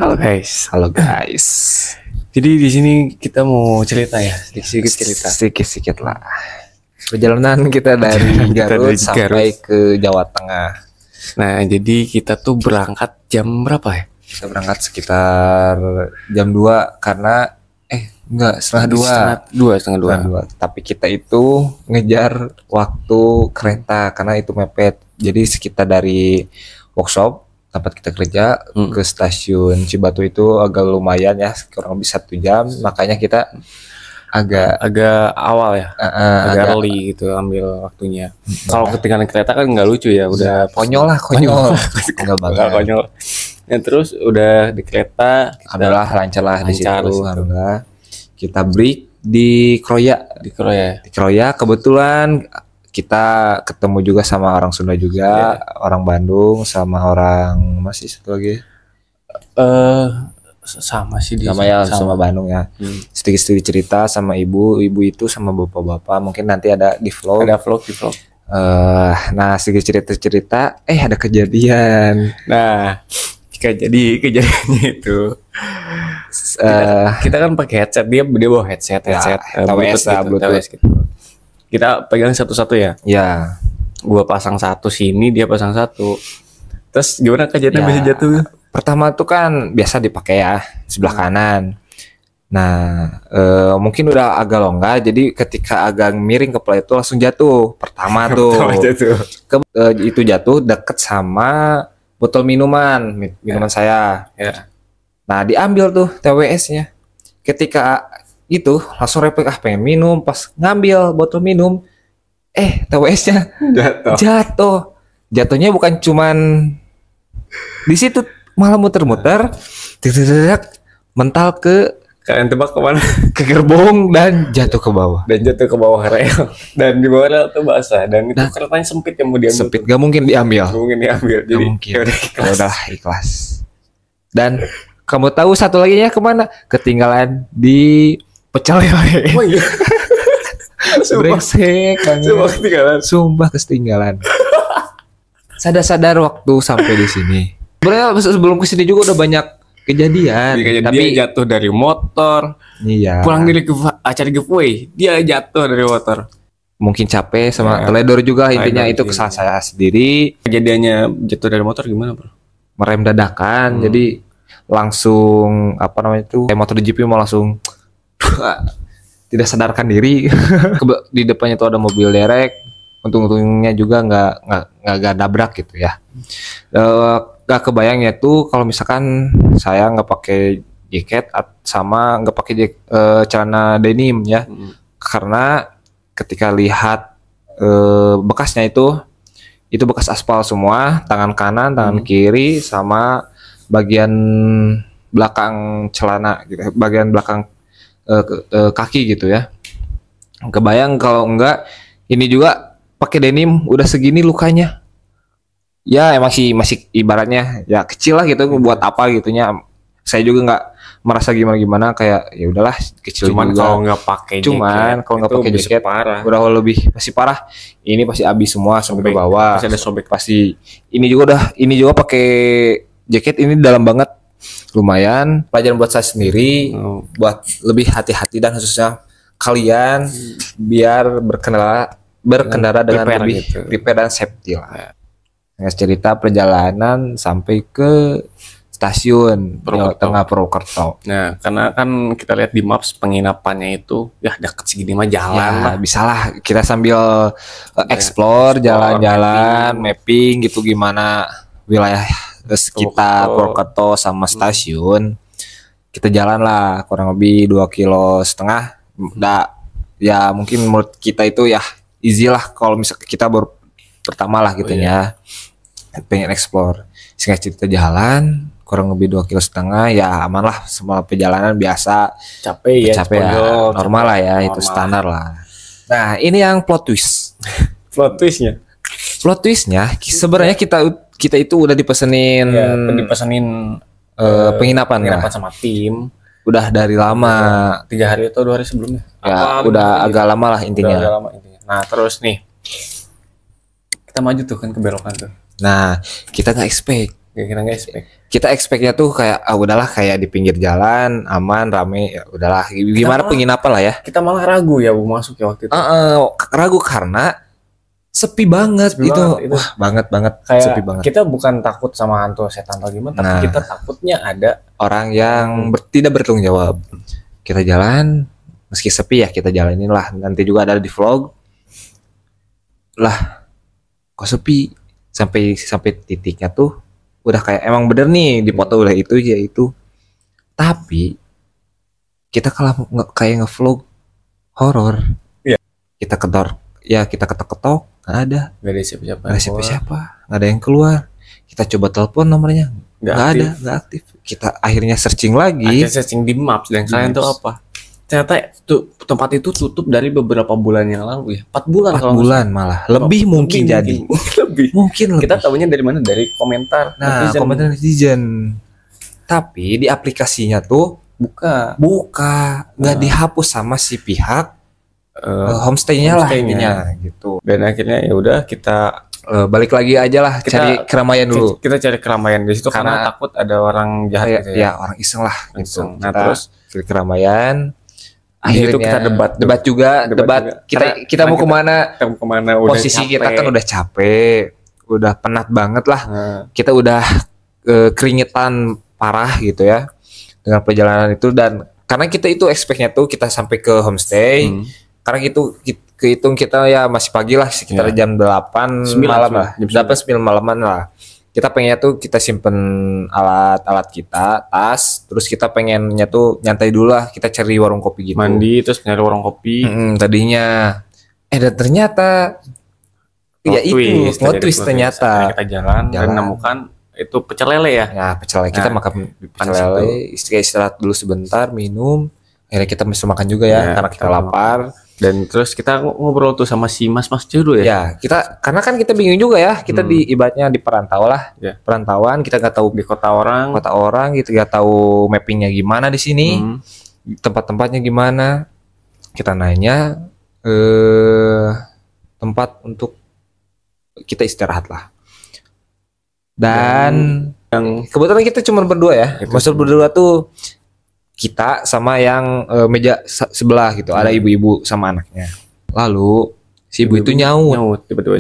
Halo guys. Jadi di sini kita mau cerita ya, sedikit cerita. Sedikit lah. Perjalanan kita dari Garut sampai ke Jawa Tengah. Nah, jadi kita tuh berangkat jam berapa ya? Kita berangkat sekitar jam 2 karena setengah 2. Setengah 2. Tapi kita itu ngejar waktu kereta karena itu mepet. Jadi sekitar dari workshop tempat kita kerja ke stasiun Cibatu itu agak lumayan ya, kurang lebih 1 jam. Makanya kita agak awal ya, agak early gitu ambil waktunya. Kalau ketinggalan kereta kan nggak lucu ya, udah konyol. Enggak banget. Konyol. Ya, terus udah di kereta, alhamdulillah lancar lah di situ. Alhamdulillah. Kita break di Kroya. Di Kroya kebetulan kita ketemu juga sama orang Sunda juga, orang Bandung sama orang masih satu lagi. Sama sih dia. Sama Bandung ya. Sedikit cerita sama ibu itu sama bapak-bapak. Mungkin nanti ada di vlog. Di vlog. Nah, sedikit cerita ada kejadian. Nah, kejadiannya itu kita kan pakai headset, dia bawa headset Bluetooth gitu. Kita pegang satu-satu ya. Ya. Gua pasang satu sini, dia pasang satu. Terus gimana kejadiannya bisa jatuh? Pertama tuh kan biasa dipakai ya sebelah kanan. Nah, mungkin udah agak longgar, jadi ketika agak miring kepala itu langsung jatuh. Pertama tuh. Itu jatuh deket sama botol minuman saya. Ya. Nah, diambil tuh TWS-nya. Ketika itu langsung refleks pengen minum, pas ngambil botol minum TWS-nya jatuh. Jatuhnya bukan cuman di situ, malah muter-muter mental ke, kalian tebak kemana? Ke gerbong dan jatuh ke bawah. Rel. Dan di bawah rel tuh basah, dan itu keretanya sempit yang mau diambil. Sempit, gak mungkin diambil. Jadi udah ikhlas. Dan kamu tahu satu lagi ya kemana? Ketinggalan di pecel lele. Oh iya. Brengsek. Sumpah ketinggalan. Sadar waktu sampai di sini. Sebenarnya sebelum kesini juga udah banyak kejadian. Tapi dia jatuh dari motor. Iya. Pulang dari acara giveaway, dia jatuh dari motor. Mungkin capek sama teledor juga, intinya itu kesalahan saya sendiri. Kejadiannya jatuh dari motor gimana, Bro? Merem dadakan, jadi langsung motor GP mau langsung tidak sadarkan diri. Di depannya tuh ada mobil derek, untung-untungnya juga nggak nabrak gitu ya. Gak kebayangnya tuh kalau misalkan saya nggak pakai jaket sama nggak pakai celana denim ya, karena ketika lihat bekasnya itu bekas aspal semua, tangan kanan, tangan kiri, sama bagian belakang celana gitu, bagian belakang kaki gitu ya. Kebayang kalau enggak ini juga pakai denim udah segini lukanya. Ya masih ibaratnya ya kecil lah gitu, buat apa gitunya. Saya juga nggak merasa gimana kayak ya udahlah kecil. Cuman juga. Kalau nggak pakai jaket parah. Udah lebih masih parah. Ini pasti habis semua sampai ke bawah. Pasti ada sobek. Pasti ini juga pakai jaket ini dalam banget. Lumayan pelajaran buat saya sendiri, buat lebih hati-hati dan khususnya kalian biar berkendara dengan lebih prepare dan safety lah. Cerita perjalanan sampai ke stasiun Jawa Tengah Purwokerto. Nah, karena kan kita lihat di maps penginapannya itu ya dekat segini mah jalan lah. Bisalah kita sambil explore jalan-jalan, mapping gitu gimana wilayah sekitar Purwokerto sama stasiun. Kita jalan lah kurang lebih 2,5 kilo. Ya mungkin menurut kita itu ya easy lah kalau misalnya kita baru pertama lah gitu ya. Pengen explore. Singkat cerita jalan kurang lebih 2,5 kilo ya, aman lah, semua perjalanan biasa. Capek ya, normal lah ya, itu standar lah. Nah, ini yang plot twist. Plot twistnya sebenarnya kita itu udah dipesenin penginapan sama tim. Udah dari lama, 3 hari atau 2 hari sebelumnya. Ya, udah agak lama lah intinya. Nah, terus nih kita maju tuh kan ke belokan tuh. Nah, kita nggak expect Kira-kira nggak expect. Kita expect-nya tuh kayak udahlah kayak di pinggir jalan, aman, rame, ya udahlah. Gimana penginapan lah ya. Kita malah ragu ya mau masuk ya waktu itu. Ragu karena sepi banget itu. Wah, banget kayak sepi banget. Kita bukan takut sama hantu setan atau gimana, tapi kita takutnya ada orang yang tidak bertanggung jawab. Kita jalan meski sepi ya, kita jalanin lah. Nanti juga ada di vlog. Lah, kok sepi? Sampai titiknya tuh udah kayak emang bener nih di foto udah itu ya itu. Tapi kita kalau kayak ngevlog horor. Iya. Kita ketok-ketok nggak ada. Nggak ada siapa-siapa. Nggak ada yang keluar. Kita coba telepon nomornya. Nggak aktif. Kita akhirnya searching lagi. Akhirnya searching di Maps dan kalian tahu apa? Ternyata tempat itu tutup dari beberapa bulan yang lalu ya. 4 bulan. 4 bulan malah. Lebih mungkin jadi. Mungkin Kita tahunya dari mana? Dari komentar. Nah, komentar netizen. Tapi di aplikasinya tuh buka. Nggak dihapus sama si pihak homestay-nya lah intinya gitu. Dan akhirnya ya udah kita balik lagi aja lah, cari keramaian dulu. Kita cari keramaian di situ karena takut ada orang jahat gitu ya. Orang iseng lah gitu. Nah, terus cari keramaian. Akhirnya itu kita debat juga. Kita mau kemana? Posisi kita kan udah capek, udah penat banget lah. Kita udah keringetan parah gitu ya dengan perjalanan itu. Dan karena kita itu expect-nya tuh kita sampai ke homestay. Karena itu kehitung kita ya masih pagi lah, sekitar jam 8 malam lah, jam 9 malaman lah. Kita pengennya tuh kita simpen alat-alat kita, tas, terus kita pengennya tuh nyantai dulu lah, kita cari warung kopi gitu. Mandi terus nyari warung kopi. Tadinya dan ternyata itu twist ternyata. Kita jalan dan menemukan itu pecel lele ya. Ya, pecel lele. Kita makan pecel lele, istirahat dulu sebentar, minum. Akhirnya kita bisa makan juga ya karena kita lapar. Dan terus kita ngobrol tuh sama si mas-mas dulu ya. Ya, karena kan kita bingung juga ya. Kita ibaratnya di perantau lah. Perantauan, kita nggak tahu di kota orang gitu, nggak tahu mappingnya gimana di sini. Tempat-tempatnya gimana. Kita nanya tempat untuk kita istirahat lah. Dan yang kebetulan kita cuma berdua ya. Maksud berdua tuh kita sama yang meja sebelah gitu. Ada ibu-ibu sama anaknya. Lalu si ibu itu nyaut. Tiba-tiba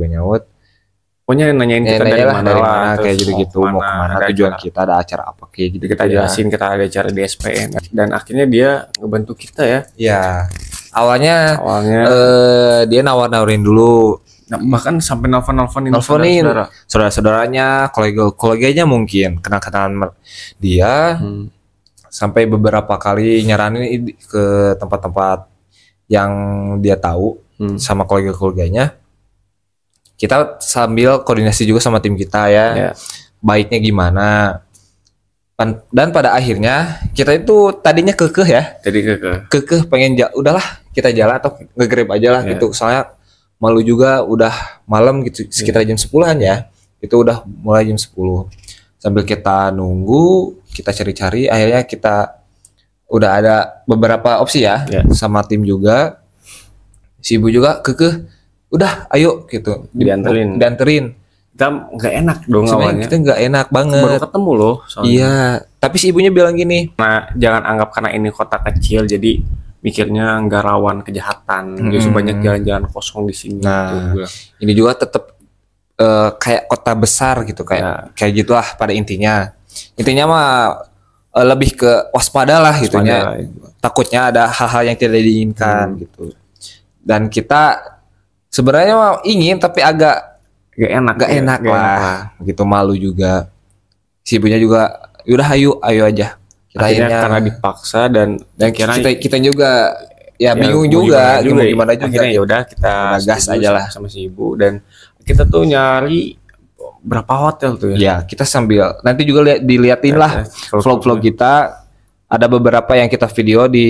nyaut. Pokoknya nanyain kita dari mana kayak gitu-gitu, mau kemana, tujuan kita, ada acara apa kayak gitu. Kita jelasin kita ada acara di SPN. Dan akhirnya dia ngebantu kita ya. Ya. Awalnya dia nawar-nawarin dulu. Bahkan sampai nelfonin saudara-saudaranya, koleganya mungkin kenal-kenalan dia. Sampai beberapa kali nyaranin ke tempat-tempat yang dia tahu sama kolega-koleganya. Kita sambil koordinasi juga sama tim kita ya. Baiknya gimana. Dan pada akhirnya kita itu tadinya kekeh ya. Kekeh pengen udahlah kita jalan atau nge-grab aja lah gitu. Soalnya malu juga udah malam gitu, sekitar jam 10-an ya. Itu udah mulai jam 10. Sambil kita nunggu, kita cari-cari, akhirnya kita udah ada beberapa opsi ya, sama tim juga. Si ibu juga kekeh, udah ayo gitu, dianterin. Kita nggak enak dong awalnya. Kita nggak enak banget. Baru ketemu loh. Soalnya. Iya, tapi si ibunya bilang gini. Nah, jangan anggap karena ini kota kecil, jadi mikirnya nggak rawan kejahatan. Justru banyak jalan-jalan kosong di sini. Nah, gitu. Ini juga tetap kayak kota besar gitu, kayak gitulah pada intinya. Intinya mah lebih ke waspada lah gitunya. Takutnya ada hal-hal yang tidak diinginkan gitu. Dan kita sebenarnya mah ingin tapi agak gak enak lah. Gitu, malu juga. Si ibunya juga udah ayo aja. Kita akhirnya karena dipaksa dan kita juga ya bingung juga gimana juga. Akhirnya ya udah kita gas aja lah sama si ibu. Dan kita tuh nyari berapa hotel tuh ya. Ya, kita sambil nanti juga diliatin lah vlog-vlog kita. Ada beberapa yang kita video di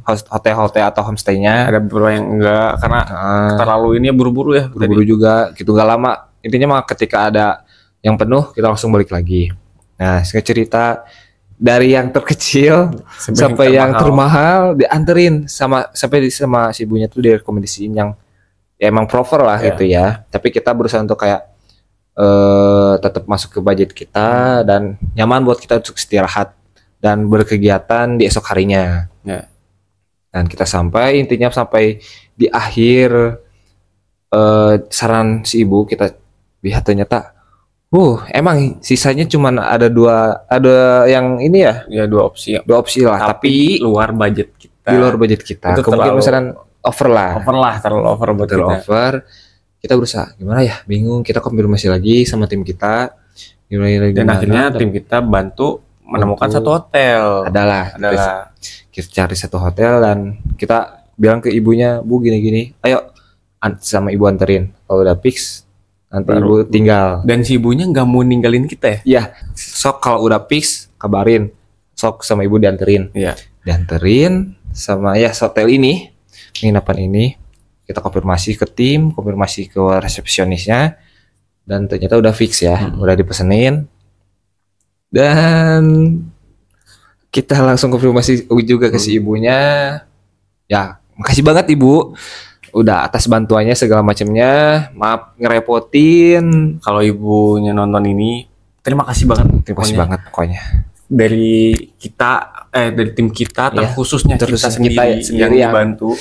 hotel-hotel atau homestay-nya. Ada beberapa yang enggak karena terlalu ini buru-buru ya. Buru-buru juga gitu, enggak lama. Intinya mah ketika ada yang penuh kita langsung balik lagi. Nah, saya cerita dari yang terkecil sampai yang termahal dianterin sama si ibunya tuh direkomendasiin yang ya emang proper lah gitu ya. Tapi kita berusaha untuk kayak tetap masuk ke budget kita dan nyaman buat kita untuk istirahat dan berkegiatan di esok harinya. Ya. Dan kita intinya sampai di akhir saran si ibu kita lihat ternyata emang sisanya cuman ada yang ini ya, Ya dua opsi. dua opsi lah, tapi luar budget kita. di luar budget kita. Itu Kemungkinan misalkan over lah. Terlalu over buat Terlalu kita. over. Kita berusaha gimana ya, bingung, kita konfirmasi lagi sama tim kita Dan akhirnya tim kita bantu menemukan satu hotel. adalah Adalah kita cari satu hotel dan kita bilang ke ibunya, Bu gini-gini, ayo sama ibu anterin, kalau udah fix nanti Baru. ibu tinggal. dan si ibunya nggak mau ninggalin kita ya. Iya, sok kalau udah fix kabarin, sok sama ibu dianterin. Iya. Dianterin sama ya hotel ini, penginapan ini. Kita konfirmasi ke tim, konfirmasi ke resepsionisnya, dan ternyata udah fix ya, udah dipesenin. Dan kita langsung konfirmasi juga ke si ibunya. Ya, makasih banget ibu, udah atas bantuannya segala macamnya. Maaf ngerepotin. Kalau ibunya nonton ini, terima kasih banget. Terima kasih banget pokoknya. Dari dari tim kita, Iya. terkhususnya Terus kita kita sendiri yang dibantu.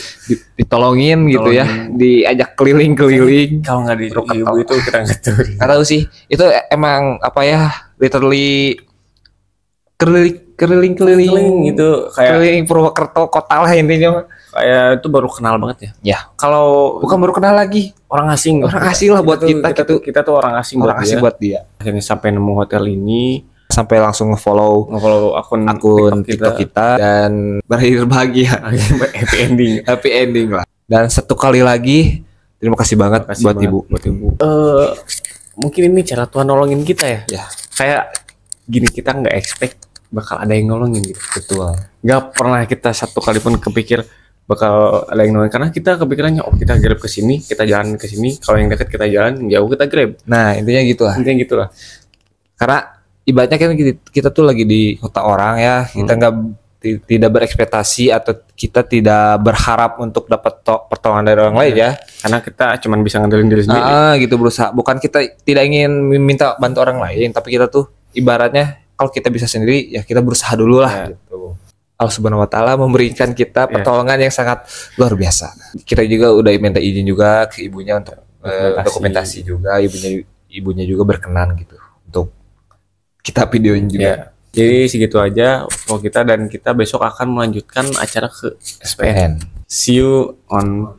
Ditolongin gitu ya, diajak keliling-keliling. Kalau nggak di ibu itu kita nggak tahu. Nggak tahu sih, itu emang apa ya, literally keliling Itu kayak keliling Purwokerto kota lah intinya. itu baru kenal banget ya. Ya, Kalau bukan baru kenal lagi, orang asing, orang asing lah buat kita gitu. kita tuh orang asing Orang asing buat dia. Akhirnya sampai nemu hotel ini, Sampai langsung nge-follow akun TikTok kita dan berakhir bahagia. happy ending. Happy ending lah. Dan satu kali lagi terima kasih banget Makasih buat banget ibu. buat ibu. Mungkin ini cara Tuhan nolongin kita ya. Ya, Kayak gini, kita nggak expect bakal ada yang nolongin gitu. betul. Nggak pernah kita satu kali pun kepikir bakal ada yang nolongin, karena kita kepikirannya kita grab ke sini, kita jalan ke sini, kalau yang dekat kita jalan, jauh kita grab. Nah, intinya gitu lah. Intinya gitu lah. Karena ibaratnya kan kita tuh lagi di kota orang ya, kita nggak tidak berekspektasi atau kita tidak berharap untuk dapat pertolongan dari orang lain ya. Karena kita cuman bisa ngandelin diri sendiri. Gitu berusaha. Bukan kita tidak ingin meminta bantu orang lain, tapi kita tuh ibaratnya kalau kita bisa sendiri ya kita berusaha dulu lah. Ya. Gitu. Allah Subhanahu Wa Taala memberikan kita pertolongan yang sangat luar biasa. Kita juga udah minta izin juga ke ibunya untuk dokumentasi juga, ibunya juga berkenan gitu untuk kita videoin juga. Ya. Jadi segitu aja untuk kita, dan kita besok akan melanjutkan acara ke SPN. SPN. See you on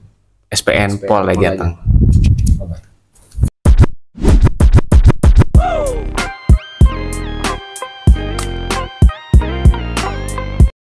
SPN Polda Jateng.